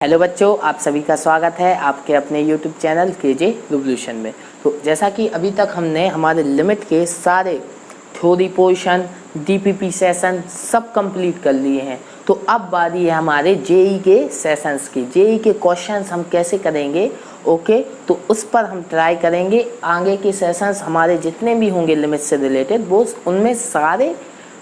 Hello बच्चों, आप सभी का स्वागत है आपके अपने YouTube चैनल केजे रिवोल्यूशन में। तो जैसा कि अभी तक हमने हमारे लिमिट के सारे थ्योरी पोर्शन, DPP सेशन सब कंप्लीट कर लिए हैं। तो अब बारी है हमारे जेई के सेशंस की। जेई के क्वेश्चंस हम कैसे करेंगे, ओके, तो उस पर हम ट्राई करेंगे। आगे के सेशंस हमारे जितने भी होंगे लिमिट से रिलेटेड, वो उनमें सारे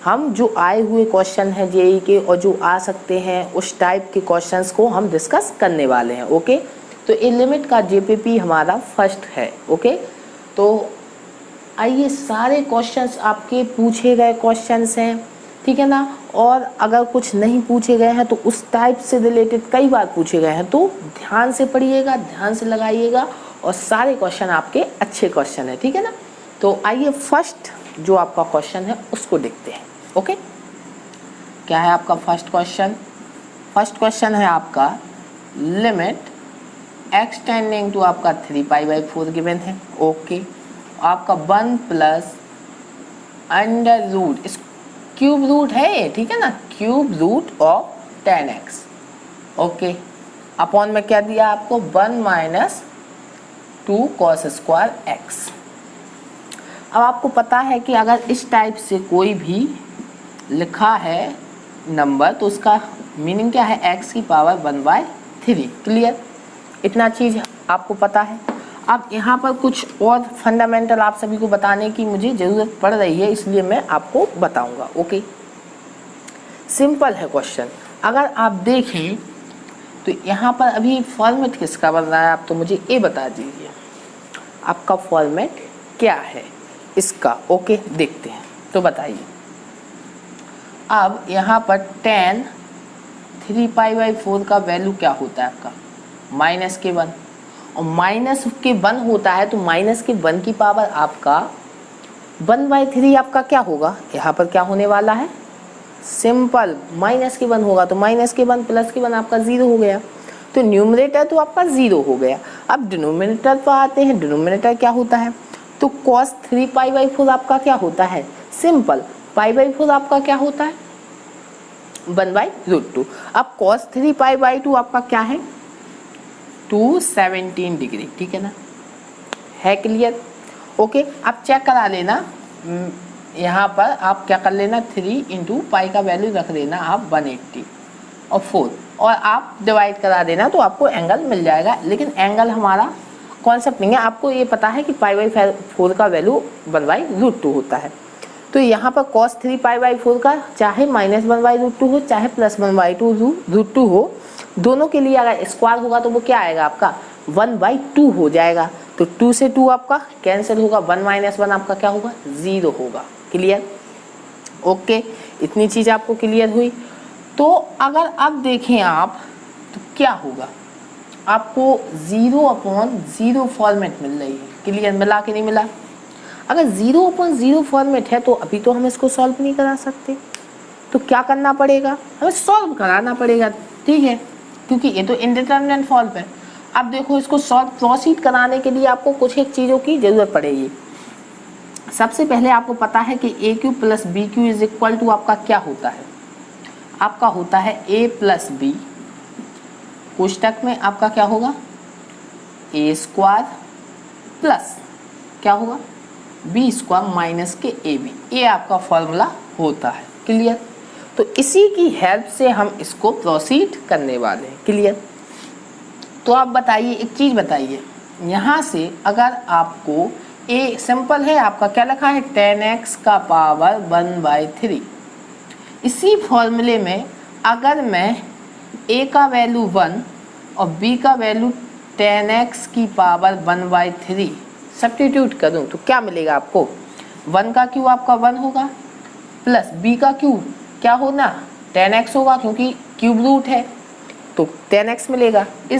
हम जो आए हुए क्वेश्चन हैं जेई के और जो आ सकते हैं उस टाइप के क्वेश्चंस को हम डिस्कस करने वाले हैं। ओके, तो ये लिमिट का जेपीपी हमारा फर्स्ट है। ओके, तो आइए, सारे क्वेश्चंस आपके पूछे गए क्वेश्चंस हैं, ठीक है ना। और अगर कुछ नहीं पूछे गए हैं तो उस टाइप से रिलेटेड कई बार पूछे गए हैं, तो ध्यान से पढ़िएगा, ध्यान से लगाइएगा और सारे क्वेश्चन आपके अच्छे क्वेश्चन है, ठीक है ना। तो आइए फर्स्ट जो आपका क्वेश्चन है उसको देखते हैं। ओके, क्या है आपका फर्स्ट क्वेश्चन? फर्स्ट क्वेश्चन है आपका लिमिट एक्स टेंडिंग टू आपका 3π/4 गिवन है। ओके, आपका 1 प्लस अंडर रूट, इस क्यूब रूट है ये, ठीक है ना, cube root of 10x। Okay, upon में क्या दिया आपको? 1 माइनस 2 cos स्क्वायर x। अब आपको पता है कि अगर इस टाइप से कोई भी लिखा है नंबर तो उसका मीनिंग क्या है? x की पावर 1/3। क्लियर? इतना चीज़ आपको पता है। अब यहाँ पर कुछ और फंडामेंटल आप सभी को बताने की मुझे ज़रूरत पड़ रही है, इसलिए मैं आपको बताऊंगा। ओके, सिंपल है क्वेश्चन। अगर आप देखें तो यहाँ पर अभी फॉर्मेट किसका बन रहा है, आप तो मुझे ये बता दीजिए आपका फॉर्मेट क्या है इसका। ओके, देखते हैं, तो बताइए। अब यहाँ पर 10 3π/4 का वैल्यू क्या होता है आपका? -1, और -1 होता है तो -1 की पावर आपका 1/3 आपका क्या होगा? यहाँ पर क्या होने वाला है? सिंपल -1 होगा तो -1 प्लस के 1 आपका 0 हो गया। तो न्यूमरेटर तो आपका 0 हो गया। अब डिनोमिनेटर पर आते हैं। डिनोमिनेटर क्या होता है? तो cos 3π/4 आपका क्या होता है? सिंपल, π/4 आपका क्या होता है? 1/√2। अब cos 3π/2 आपका क्या है? 217 डिग्री, ठीक है ना, है क्लियर? ओके, आप चेक करा लेना, यहाँ पर आप क्या कर लेना, 3 × पाई का वैल्यू रख देना आप 180 और 4, और आप डिवाइड करा देना तो आपको एंगल मिल जाएगा। लेकिन एंगल हमारा कॉन्सेप्ट नहीं है, आपको ये पता है कि π/4 का वैल्यू 1/√2 होता है। तो यहाँ पर cos 3π/4 का चाहे -1/√2 हो चाहे +1/√2 हो, दोनों के लिए अगर स्क्वायर होगा तो वो क्या आएगा आपका? 1/2 हो जाएगा। तो 2 से 2 आपका कैंसिल होगा, 1 - 1 आपका क्या होगा? 0 होगा। क्लियर? ओके, इतनी चीज़ आपको क्लियर हुई। तो अगर अब देखें आप तो क्या होगा, आपको 0/0 फॉर्मेट मिल रही है। क्लियर? मिला कि नहीं मिला? अगर 0/0 फॉर्मेट है तो अभी तो हम इसको सॉल्व नहीं करा सकते, तो क्या करना पड़ेगा? हमें सॉल्व कराना पड़ेगा, ठीक है, क्योंकि ये तो इनडिटरमिनेट फॉर्म है। अब देखो, इसको सॉल्व प्रोसीड कराने के लिए आपको कुछ एक चीज़ों की ज़रूरत पड़ेगी। सबसे पहले आपको पता है कि AQ + BQ = आपका क्या होता है? आपका होता है A + B, कोष्टक में आपका क्या होगा? A² प्लस क्या होगा? B² माइनस के AB। ये आपका फॉर्मूला होता है। क्लियर? तो इसी की हेल्प से हम इसको प्रोसीड करने वाले हैं। क्लियर? तो आप बताइए, एक चीज़ बताइए, यहाँ से अगर आपको A सिंपल है, आपका क्या लिखा है? 10x का पावर 1/3। इसी फॉर्मूले में अगर मैं A का वैल्यू 1 और B का वैल्यू 10x की पावर 1/3 सब्स्टिट्यूट करूँ तो क्या मिलेगा आपको? 1 का क्यू आपका 1 होगा, प्लस B का क्यू क्या होना? 10x होगा, क्योंकि क्यूब रूट है तो 10x मिलेगा, =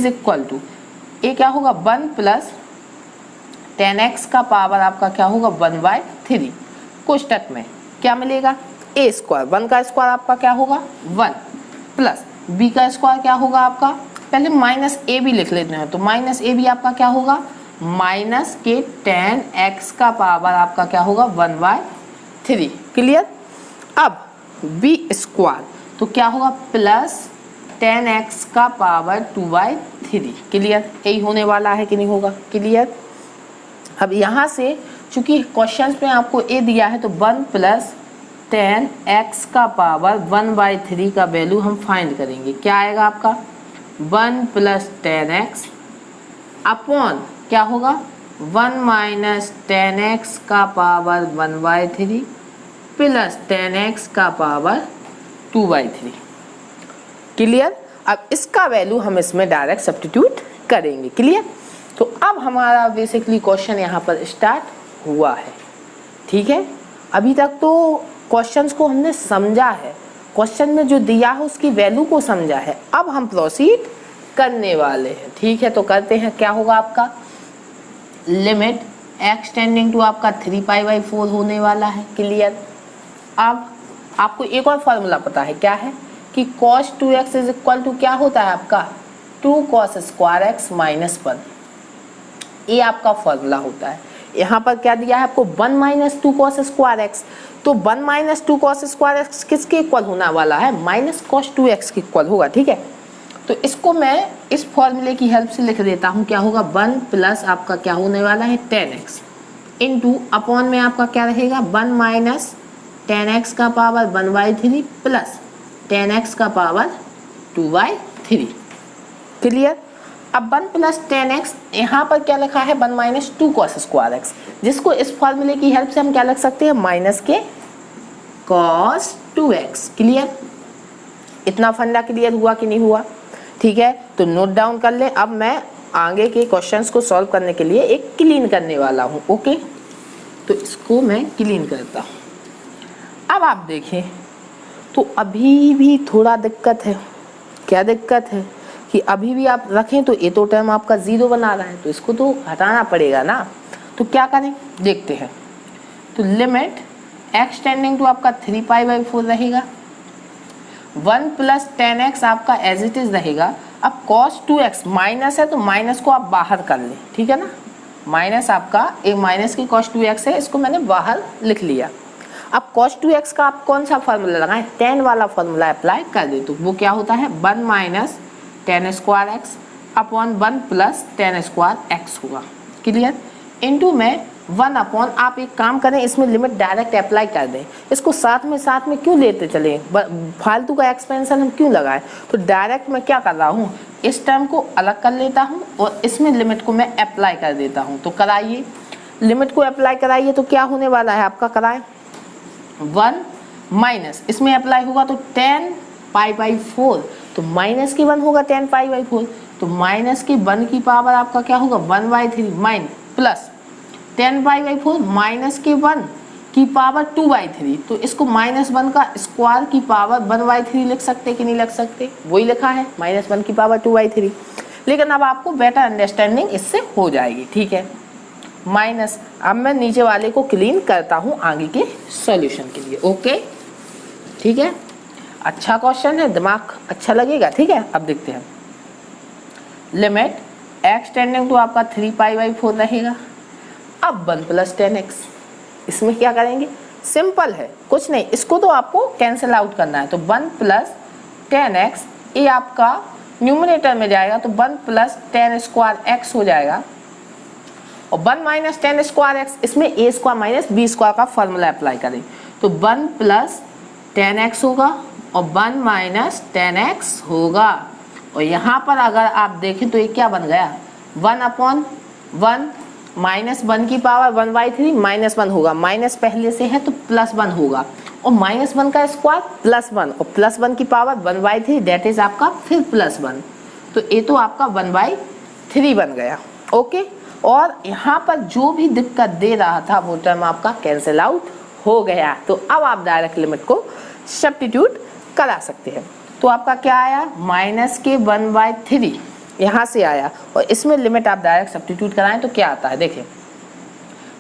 A क्या होगा? 1 प्लस 10x का पावर आपका क्या होगा? 1/3। कोष्टक में क्या मिलेगा? A², 1 का स्क्वायर आपका क्या होगा? 1 प्लस B का स्क्वायर क्या होगा आपका? पहले -AB लिख लेते हैं, तो -AB आपका क्या होगा? -10x का पावर आपका क्या होगा? 1/3। क्लियर? अब B² तो क्या होगा? 10x का पावर 2/3। क्लियर? यही होने वाला है कि नहीं होगा? क्लियर? अब यहाँ से चूंकि क्वेश्चन में आपको ए दिया है तो 1 प्लस 10x का पावर 1/3 का वैल्यू हम फाइंड करेंगे। क्या आएगा आपका? 1 प्लस 10x अपॉन क्या होगा? 1 माइनस 10x का पावर 1/3 प्लस 10x का पावर 2/3। क्लियर? अब इसका वैल्यू हम इसमें डायरेक्ट सब्स्टिट्यूट करेंगे। क्लियर? तो अब हमारा बेसिकली क्वेश्चन यहाँ पर स्टार्ट हुआ है। ठीक है? अभी तक तो क्वेश्चंस को हमने समझा है, क्वेश्चन में जो दिया है उसकी वैल्यू को समझा है। अब हम प्रोसीड करने वाले हैं। ठीक है? तो करते हैं। क्या होगा आपका? लिमिट x टेंडिंग टू आपका 3π/4 होने वाला है। क्लियर? अब आपको एक और फॉर्मूला पता है, क्या है कि cos 2x is equal to क्या होता है आपका? 2 cos स्क्वायर x माइनस 1। ये आपका फॉर्मूला होता है। यहाँ पर क्या दिया है आपको? 1 माइनस 2 cos स्क्वायर x। तो 1 माइनस 2 cos स्क्वायर x किसके इक्वल होने वाला है? माइनस cos 2x के इक्वल होगा। ठीक है? तो इसको मैं इस फॉर्मूले की हेल्प से लिख देता हूँ। क्या होगा? 1 प्लस आपका क्या होने वाला है? 10x इंटू अपॉन में आपका क्या रहेगा? 1 माइनस 10x का पावर 1/3 प्लस 10x का पावर 2/3। क्लियर? अब 1 प्लस 10x यहाँ पर क्या लिखा है? 1 माइनस 2 cos स्क्वायर x, जिसको इस फॉर्मूले की हेल्प से हम क्या लिख सकते हैं? माइनस के cos 2x। क्लियर? इतना फंडा क्लियर हुआ कि नहीं हुआ? ठीक है? तो नोट डाउन कर ले। अब मैं आगे के क्वेश्चंस को सॉल्व करने के लिए एक क्लीन करने वाला हूँ। ओके? तो इसको मैं क्लीन करता हूँ। अब आप देखें तो अभी भी थोड़ा दिक्कत है। क्या दिक्कत है? कि अभी भी आप रखें तो ये तो टर्म आपका 0 बना रहा है, तो इसको तो हटाना पड़ेगा ना। तो क्या करें? देखते हैं। तो लिमिट x टेंडिंग टू आपका 3π/4 रहेगा। 1 प्लस 10x आपका एज इट इज रहेगा। अब cos 2x माइनस है तो माइनस को आप बाहर कर लें। ठीक है ना? माइनस आपका एक माइनस की cos 2x है, इसको मैंने बाहर लिख लिया। अब cos 2x का आप कौन सा फॉर्मूला लगाएं? tan वाला फॉर्मूला अप्लाई कर दे। तो वो क्या होता है? 1 minus 10 square x upon 1 plus 10 square x होगा। क्लियर? इनटू में 1 अपॉन, आप एक काम करें, इसमें लिमिट डायरेक्ट अप्लाई कर दें। इसको साथ में क्यों लेते चले? फालतू का एक्सपेंशन हम क्यों लगाएं? तो डायरेक्ट मैं क्या कर रहा हूँ? इस टर्म को अलग कर लेता हूँ और इसमें लिमिट को मैं अप्लाई कर देता हूँ। तो कराइए, लिमिट को अप्लाई कराइए। तो क्या होने वाला है आपका? कराएं। 1 माइनस इसमें अप्लाई होगा तो 10π/4, तो माइनस की 1 होगा 10π/4। तो माइनस की 1 की पावर आपका क्या होगा? 1/3 माइन प्लस 10π/4 माइनस की 1 की पावर 2/3। तो इसको -1 का स्क्वायर की पावर 1/3 लिख सकते कि नहीं लिख सकते? वही लिखा है, -1 की पावर 2/3। लेकिन अब आपको बेटर अंडरस्टैंडिंग इससे हो जाएगी। ठीक है? माइनस, अब मैं नीचे वाले को क्लीन करता हूँ आगे के सॉल्यूशन के लिए। ओके? ठीक है? अच्छा क्वेश्चन है, दिमाग अच्छा लगेगा। ठीक है? अब देखते हैं। लिमिट x टेंडिंग टू आपका 3π/4 रहेगा। अब 1 प्लस 10x, इसमें क्या करेंगे? सिंपल है, कुछ नहीं, इसको तो आपको कैंसिल आउट करना है। तो 1 प्लस 10x ये आपका न्यूमरेटर में जाएगा, तो 1 प्लस 10 स्क्वायर x हो जाएगा। और 1 माइनस 10 स्क्वायर x, इसमें a square minus b square का फॉर्मूला अप्लाई करें। तो 1 प्लस 10x होगा और 1 माइनस 10x होगा। और यहाँ पर अगर आप देखें तो ये क्या बन गया? 1 अपॉन 1 माइनस 1 की पावर 1/3 -1 होगा। माइनस पहले से है तो +1 होगा, और -1 का स्क्वायर +1 और +1 की पावर 1/3, डेट इज आपका फिर +1। तो ये तो आपका 1/3 बन गया। ओके? और यहाँ पर जो भी दिक्कत दे रहा था वो टर्म आपका कैंसिल आउट हो गया। तो अब आप डायरेक्ट लिमिट को सब्स्टिट्यूट करा सकते हैं। तो आपका क्या आया? माइनस के 1/3 यहाँ से आया, और इसमें लिमिट आप डायरेक्ट सब्स्टिट्यूट कराएं तो क्या आता है? देखें,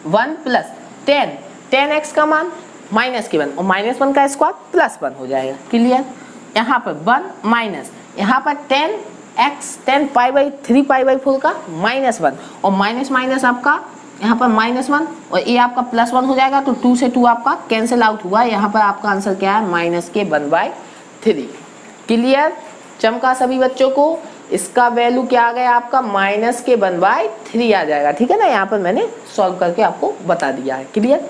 1 प्लस 10x का मान माइनस के 1 और -1 का स्क्वायर +1 हो जाएगा। क्लियर? यहाँ पर 1 माइनस, यहाँ पर 10π/4 का -1 और माइनस माइनस आपका यहाँ पर -1 और ये आपका +1 हो जाएगा। तो 2 से 2 आपका कैंसिल आउट हुआ। यहाँ पर आपका आंसर क्या है? -1/3। क्लियर? चमका सभी बच्चों को। इसका वैल्यू क्या आ गया आपका माइनस के 1/3 आ जाएगा, ठीक है ना। यहाँ पर मैंने सॉल्व करके आपको बता दिया है, क्लियर।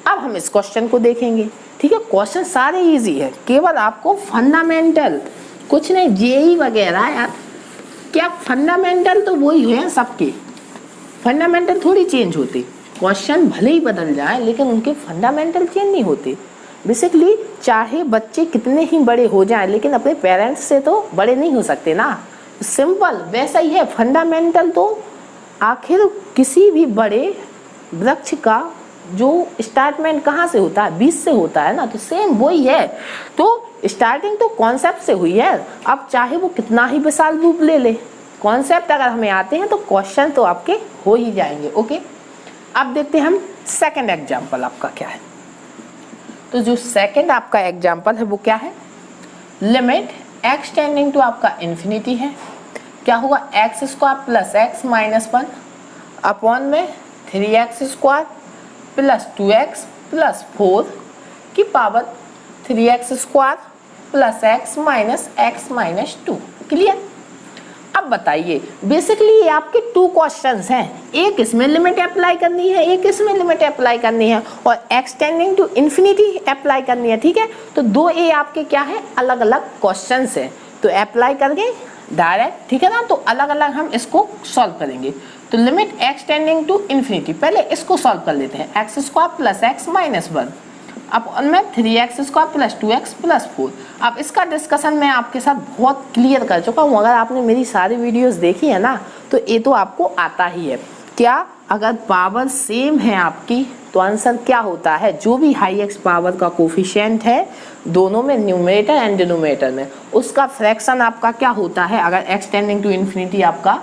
अब हम इस क्वेश्चन को देखेंगे, ठीक है। क्वेश्चन सारे इजी है, केवल आपको फंडामेंटल, कुछ नहीं, जेई वगैरह यार, क्या फंडामेंटल तो वही है सबके, फंडामेंटल थोड़ी चेंज होते, क्वेश्चन भले ही बदल जाए लेकिन उनके फंडामेंटल चेंज नहीं होते। बेसिकली चाहे बच्चे कितने ही बड़े हो जाएं लेकिन अपने पेरेंट्स से तो बड़े नहीं हो सकते ना, सिंपल वैसा ही है। फंडामेंटल तो आखिर किसी भी बड़े वृक्ष का जो स्टार्टमेंट कहाँ से होता है, बीज से होता है ना, तो सेम वही है। तो स्टार्टिंग तो कॉन्सेप्ट से हुई है, अब चाहे वो कितना ही विशाल रूप ले ले, कॉन्सेप्ट अगर हमें आते हैं तो क्वेश्चन तो आपके हो ही जाएंगे, ओके। अब देखते हैं हम सेकंड एग्जांपल आपका क्या है। तो जो सेकंड आपका एग्जांपल है वो क्या है, लिमिट x टेंडिंग टू आपका इन्फिनिटी है, क्या होगा x² plus x minus 1 upon में 3x² प्लस 2x प्लस 4 की power 3x² plus x minus 2, clear. अब बताइए, बेसिकली ये आपके 2 क्वेश्चंस हैं, एक इसमें लिमिट अप्लाई करनी है, एक इसमें लिमिट अप्लाई करनी है, और x tending to infinity apply करनी है, ठीक है। तो 2 आपके क्या है, अलग अलग क्वेश्चंस हैं, तो अप्लाई करके डायरेक्ट, ठीक है ना। तो अलग अलग हम इसको सॉल्व करेंगे। तो limit x tending to infinity, पहले इसको सॉल्व कर लेते हैं, x² प्लस x माइनस 1 अब उनमें 3x² प्लस 2x प्लस 4। अब इसका डिस्कशन मैं आपके साथ बहुत क्लियर कर चुका हूँ, अगर आपने मेरी सारी वीडियोस देखी है ना तो ये तो आपको आता ही है। क्या, अगर पावर सेम है आपकी तो आंसर क्या होता है, जो भी हाई एक्स पावर का कोफिशिएंट है दोनों में, न्यूमरेटर एंड डिनोमिनेटर में, उसका फ्रैक्शन आपका क्या होता है, अगर x टेंडिंग टू इन्फिनिटी आपका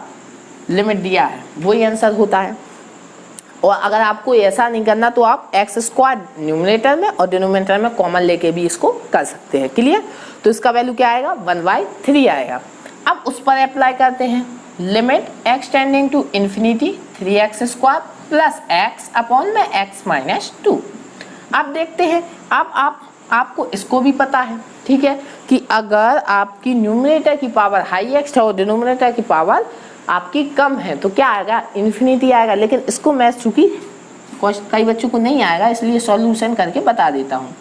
लिमिट दिया है वही आंसर होता है। और अगर आपको ऐसा नहीं करना तो आप x² न्यूमरेटर में और डिनोमिनेटर में कॉमन लेके भी इसको कर सकते हैं, क्लियर। तो इसका वैल्यू क्या आएगा, 1/3 आएगा। अब उस पर अप्लाई करते हैं, limit x tending to infinity 3x² plus x upon में x माइनस 2। अब देखते हैं, अब आपको इसको भी पता है, ठीक है, कि अगर आपकी न्यूमरेटर की पावर हाई एक्स है और डिनोमिनेटर की पावर आपकी कम है तो क्या आएगा, इन्फिनिटी आएगा। लेकिन इसको मैं चूंकि कई बच्चों को नहीं आएगा इसलिए सॉल्यूशन करके बता देता हूँ।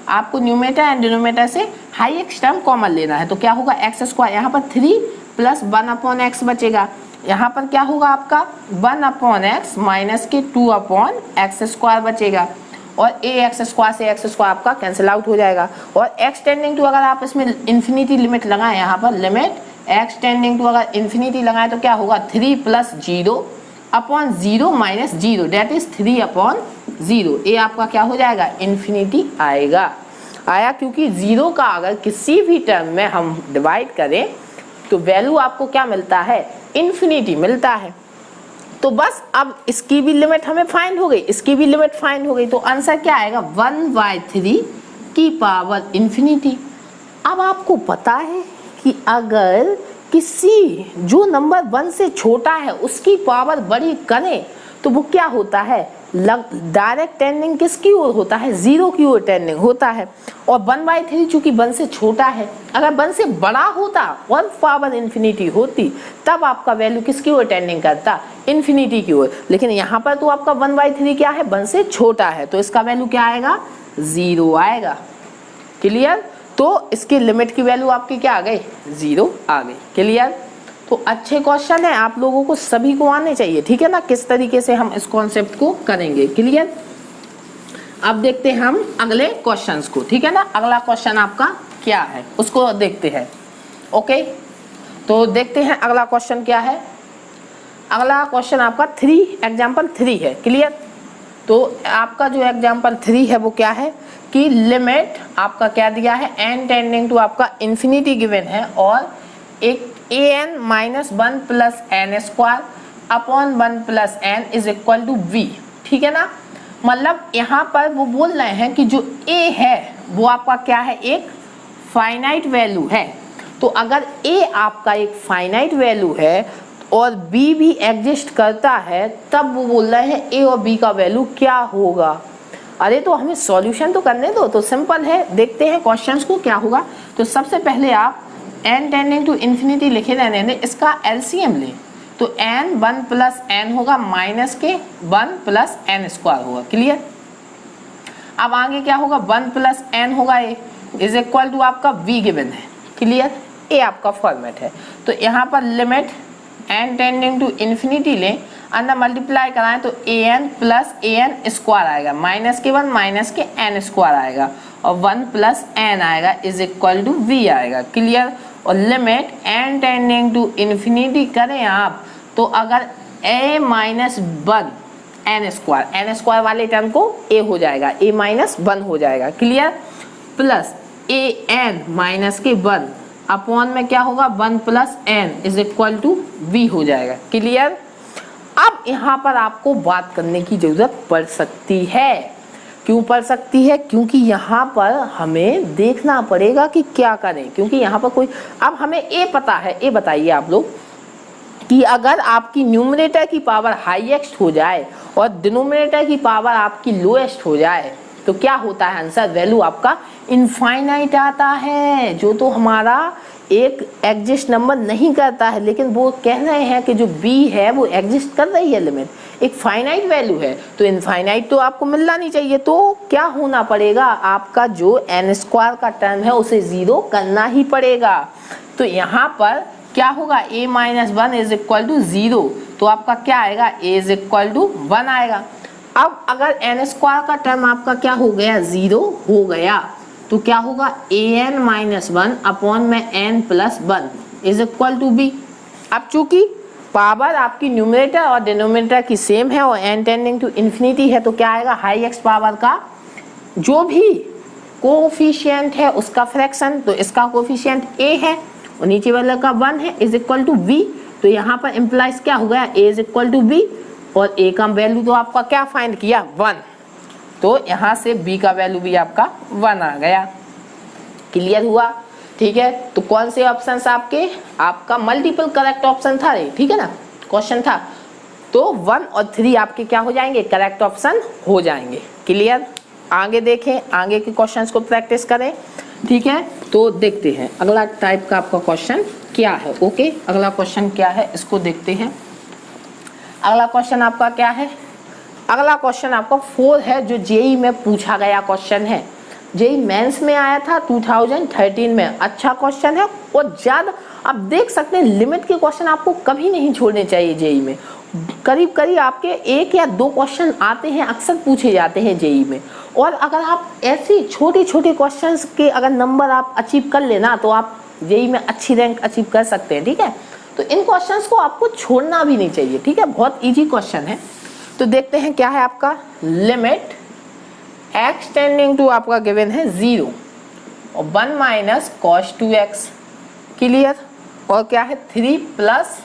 आपको न्यूमरेटर एंड डिनोमिनेटर से हाई एक्स टर्म कॉमन लेना है, तो क्या होगा x², यहाँ पर 3 प्लस 1/x बचेगा, यहाँ पर क्या होगा आपका 1/x माइनस के 2/x² बचेगा, और ax² से x² आपका कैंसिल आउट हो जाएगा। और x टेंडिंग टू अगर आप इसमें इन्फिनिटी लिमिट लगाएं, यहाँ पर लिमिट x टेंडिंग टू अगर इन्फिनिटी लगाएं तो क्या होगा 3 प्लस 0/0 माइनस 0 डेट इज 3/0। ये आपका क्या हो जाएगा, इन्फिनिटी आएगा। आया क्योंकि 0 का अगर किसी भी टर्म में हम डिवाइड करें तो वैल्यू आपको क्या मिलता है, इन्फिनिटी मिलता है। तो बस अब इसकी भी लिमिट हमें फाइंड हो गई, इसकी भी लिमिट फाइंड हो गई, तो आंसर क्या आएगा 1/3 की पावर इन्फिनिटी। अब आपको पता है कि अगर किसी जो नंबर 1 से छोटा है उसकी पावर बड़ी करें तो वो क्या होता है, डायरेक्ट टेंडिंग किसकी ओर होता है, 0 की ओर टेंडिंग होता है। और 1/3 चूंकि 1 से छोटा है, अगर 1 से बड़ा होता और पावर इन्फिनिटी होती तब आपका वैल्यू किसकी ओर टेंडिंग करता, इन्फिनिटी की ओर। लेकिन यहाँ पर तो आपका 1/3 क्या है, 1 से छोटा है, तो इसका वैल्यू क्या आएगा, 0 आएगा, क्लियर। तो इसकी लिमिट की वैल्यू आपकी क्या आ गई, 0 आ गई, क्लियर। तो अच्छे क्वेश्चन है, आप लोगों को सभी को आने चाहिए, ठीक है ना, किस तरीके से हम इस कॉन्सेप्ट को करेंगे, क्लियर। अब देखते हैं हम अगले क्वेश्चंस को, ठीक है ना। अगला क्वेश्चन आपका क्या है उसको देखते हैं, ओके। तो देखते हैं अगला क्वेश्चन क्या है। अगला क्वेश्चन आपका एग्जाम्पल 3 है, क्लियर। तो आपका जो एग्जाम्पल 3 है वो क्या है कि लिमिट आपका क्या दिया है, n टेंडिंग टू आपका इन्फिनिटी गिवन है, और एक an minus 1 plus n² upon 1 plus n is equal to v, ठीक है ना। मतलब यहाँ पर वो बोल रहे हैं कि जो a है वो आपका क्या है, एक फाइनाइट वैल्यू है। तो अगर a आपका एक फाइनाइट वैल्यू है और b भी एग्जिस्ट करता है तब वो बोल रहे हैं a और b का वैल्यू क्या होगा। अरे तो हमें सॉल्यूशन तो करने दो, तो सिंपल है, देखते हैं क्वेश्चंस को क्या होगा। तो सबसे पहले आप n टेंडिंग टू इन्फिनिटी लिखे रहने दें, इसका एलसीएम लें तो n 1 प्लस n होगा माइनस के 1 प्लस n स्क्वायर होगा। क्लियर। अब आगे क्या होगा, 1 प्लस n होगा a इज इक्वल टू आपका v गिवन है। क्लियर। ए आपका फॉर्मेट है। तो यहाँ पर limit n tending to infinity लें, अंदर मल्टीप्लाई कराएं तो an प्लस an स्क्वायर आएगा, माइनस के 1 माइनस के n स्क्वायर आएगा और 1 प्लस n आएगा इज इक्वल टू v आएगा। क्लियर। और limit n tending to infinity करें आप तो अगर a माइनस 1 n स्क्वायर वाले टर्म को a हो जाएगा, a माइनस 1 हो जाएगा। क्लियर। प्लस an माइनस के 1 अपॉन में क्या होगा 1 plus n is equal to v हो जाएगा। क्लियर। अब यहाँ पर आपको बात करने की जरूरत पड़ सकती है। क्यों पड़ सकती है? क्योंकि यहाँ पर हमें देखना पड़ेगा कि क्या करें, क्योंकि यहाँ पर कोई, अब हमें a पता है। a बताइए आप लोग कि अगर आपकी न्यूमरेटर की पावर हाईएस्ट हो जाए और डिनोमिनेटर की पावर आपकी लोएस्ट हो जाए तो क्या होता है आंसर, वैल्यू आपका इनफाइनाइट आता है, जो तो हमारा एक एग्जिस्ट नंबर नहीं करता है, लेकिन वो कह रहे हैं कि जो b है वो एग्जिस्ट कर रही है, लिमिट एक फाइनाइट वैल्यू है, तो इनफाइनाइट तो आपको मिलना नहीं चाहिए। तो क्या होना पड़ेगा, आपका जो n स्क्वायर का टर्म है उसे 0 करना ही पड़ेगा। तो यहाँ पर क्या होगा, a minus 1 is equal to 0, तो आपका क्या आएगा, a इज इक्वल टू 1 आएगा। अब अगर n स्क्वायर का टर्म आपका क्या हो गया, 0 हो गया, तो क्या होगा an माइनस 1 अपॉन में n plus 1 is equal to b। अब चूंकि पावर आपकी न्यूमरेटर और डिनोमिनेटर की सेम है और n टेंडिंग टू इन्फिनिटी है, तो क्या आएगा, हाईएस्ट पावर का जो भी कोफिशिएंट है उसका फ्रैक्शन, तो इसका कोफिशिएंट a है और नीचे वाले का 1 है इज इक्वल टू b। तो यहाँ पर इम्प्लाइज क्या हो गया, a is equal to b और a का वैल्यू तो आपका क्या फाइंड किया, 1, तो यहाँ से b का वैल्यू भी आपका 1 आ गया। क्लियर हुआ। ठीक है। तो कौन से ऑप्शन आपके, आपका मल्टीपल करेक्ट ऑप्शन था, ठीक है ना, क्वेश्चन था, तो 1 और 3 आपके क्या हो जाएंगे, करेक्ट ऑप्शन हो जाएंगे। क्लियर। आगे देखें, आगे के क्वेश्चंस को प्रैक्टिस करें। ठीक है। तो देखते हैं अगला टाइप का आपका क्वेश्चन क्या है। ओके, अगला क्वेश्चन क्या है इसको देखते हैं। अगला क्वेश्चन आपका क्या है, अगला क्वेश्चन आपका 4 है, जो जेई में पूछा गया क्वेश्चन है, जेई मेंस में आया था 2013 में। अच्छा क्वेश्चन है और ज़्यादा आप देख सकते हैं, लिमिट के क्वेश्चन आपको कभी नहीं छोड़ने चाहिए जेई में। करीब करीब आपके 1 या 2 क्वेश्चन आते हैं, अक्सर पूछे जाते हैं जेई में। और अगर आप ऐसी छोटे छोटे क्वेश्चंस के अगर नंबर आप अचीव कर लेना तो आप जेई में अच्छी रैंक अचीव कर सकते हैं। ठीक है। तो इन क्वेश्चंस को आपको छोड़ना भी नहीं चाहिए। ठीक है, बहुत इजी क्वेश्चन है। तो देखते हैं क्या है आपका, लिमिट x टेंडिंग टू आपका गिवन है 0 और 1 माइनस कॉस 2x। क्लियर। और क्या है 3 प्लस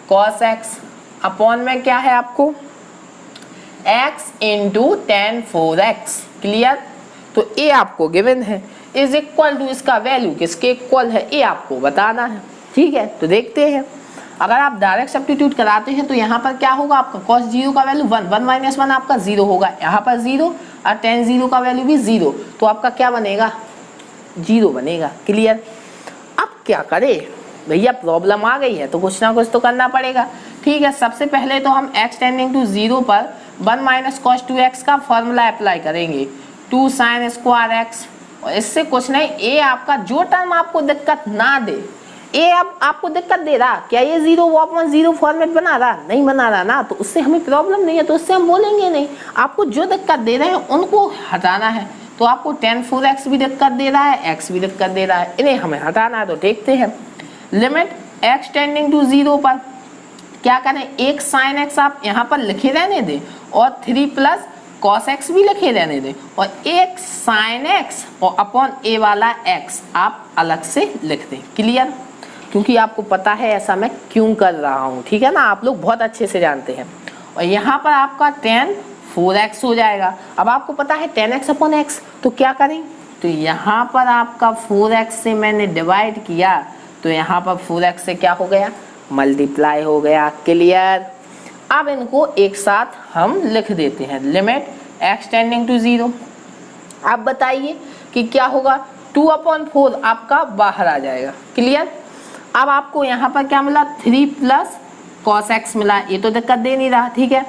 कॉस x अपॉन में क्या है आपको x into tan 4x। Clear. तो a आपको गिवन है इज इक्वल टू, इसका वैल्यू किसके इक्वल है, a आपको बताना है। ठीक है। तो देखते हैं, अगर आप डायरेक्ट सब्स्टिट्यूट कराते हैं तो यहाँ पर क्या होगा, आपका cos 0 का वैल्यू 1, 1 माइनस 1 आपका 0 होगा, यहाँ पर 0 और tan 0 का वैल्यू भी 0, तो आपका क्या बनेगा, 0 बनेगा। क्लियर। अब क्या करें भैया, प्रॉब्लम आ गई है तो कुछ ना कुछ तो करना पड़ेगा। ठीक है। सबसे पहले तो हम x टेंडिंग टू 0 पर 1 माइनस कॉस 2x का फॉर्मूला अप्लाई करेंगे, 2 साइन स्क्वायर x। और इससे कुछ नहीं, a आपका जो टर्म आपको दिक्कत ना दे, ए अब आपको दिक्कत दे रहा, क्या ये 0 वो अपॉन 0 फॉर्मेट बना रहा, नहीं बना रहा ना, तो उससे हमें प्रॉब्लम नहीं है, तो उससे हम बोलेंगे नहीं। आपको जो दिक्कत दे रहे हैं उनको हटाना है। तो आपको tan 4x भी दिक्कत दे रहा है, x भी दिक्कत दे रहा है, इन्हें हमें हटाना है। तो देखते हैं, लिमिट x टेंडिंग टू 0 पर क्या करें, एक साइन x आप यहाँ पर लिखे रहने दें और 3 प्लस cos x भी लिखे रहने दें और एक साइन x और अपॉन a वाला x आप अलग से लिख दें। क्लियर। क्योंकि आपको पता है ऐसा मैं क्यों कर रहा हूँ, ठीक है ना, आप लोग बहुत अच्छे से जानते हैं। और यहाँ पर आपका tan 4x हो जाएगा। अब आपको पता है tan x अपॉन x, तो क्या करें, तो यहाँ पर आपका 4x से मैंने डिवाइड किया, तो यहाँ पर 4x से क्या हो गया, मल्टीप्लाई हो गया। क्लियर। अब इनको एक साथ हम लिख देते हैं, लिमिट x टेंडिंग टू 0। अब बताइए कि क्या होगा, 2/4 आपका बाहर आ जाएगा। क्लियर। अब आपको यहाँ पर क्या मिला 3 प्लस cos x मिला, ये तो दिक्कत दे नहीं रहा, ठीक है।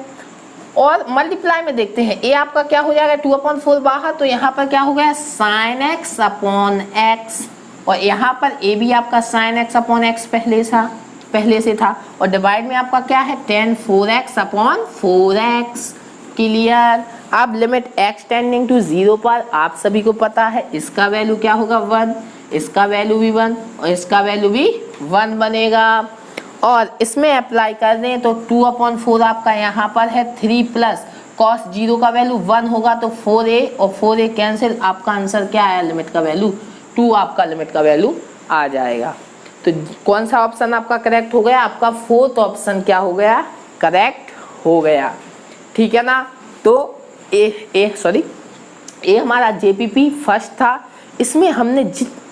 और मल्टीप्लाई में देखते हैं, ये आपका क्या हो जाएगा 2/4 बाहर, तो यहाँ पर क्या हो गया sin x अपॉन x, और यहाँ पर ए भी आपका sin x अपॉन x पहले से था, और डिवाइड में आपका क्या है tan 4x upon 4x। Clear. अब लिमिट x टेंडिंग टू 0 पर आप सभी को पता है इसका वैल्यू क्या होगा 1, इसका वैल्यू भी 1 और इसका वैल्यू भी 1 बनेगा। और इसमें अप्लाई कर दें तो 2/4 आपका यहाँ पर है 3 प्लस cos 0 का वैल्यू 1 होगा तो 4a और 4a कैंसिल, आपका आंसर क्या आया लिमिट का वैल्यू 2, आपका लिमिट का वैल्यू आ जाएगा। तो कौन सा ऑप्शन आपका करेक्ट हो गया, आपका 4th ऑप्शन क्या हो गया करेक्ट हो गया, ठीक है ना। तो ए हमारा जेपीपी फर्स्ट था, इसमें हमने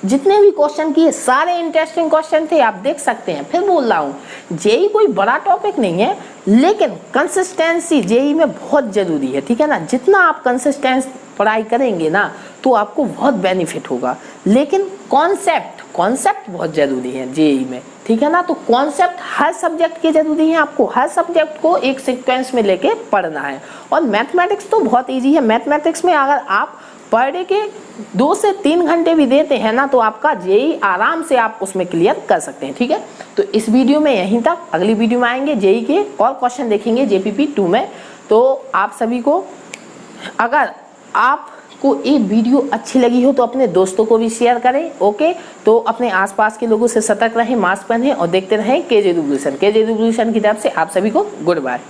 जितने भी क्वेश्चन किए सारे इंटरेस्टिंग क्वेश्चन थे, आप देख सकते हैं। फिर बोल रहा हूँ जेई कोई बड़ा टॉपिक नहीं है, लेकिन कंसिस्टेंसी जेई में बहुत ज़रूरी है, ठीक है ना। जितना आप कंसिस्टेंस पढ़ाई करेंगे ना तो आपको बहुत बेनिफिट होगा, लेकिन कॉन्सेप्ट बहुत ज़रूरी है जेई में, ठीक है ना। तो कॉन्सेप्ट हर सब्जेक्ट के ज़रूरी है, आपको हर सब्जेक्ट को एक सीक्वेंस में लेके पढ़ना है। और मैथमेटिक्स तो बहुत ईजी है, मैथमेटिक्स में अगर आप पर डे के 2 से 3 घंटे भी देते हैं ना तो आपका जेई आराम से आप उसमें क्लियर कर सकते हैं, ठीक है। तो इस वीडियो में यहीं तक, अगली वीडियो में आएंगे जेई के और क्वेश्चन देखेंगे जेपीपी 2 में। तो आप सभी को, अगर आपको ये वीडियो अच्छी लगी हो तो अपने दोस्तों को भी शेयर करें, ओके। तो अपने आसपास के लोगों से सतर्क रहें, मास्क पहनें और देखते रहें केजे रिवॉल्यूशन की तरफ से आप सभी को गुड बाय।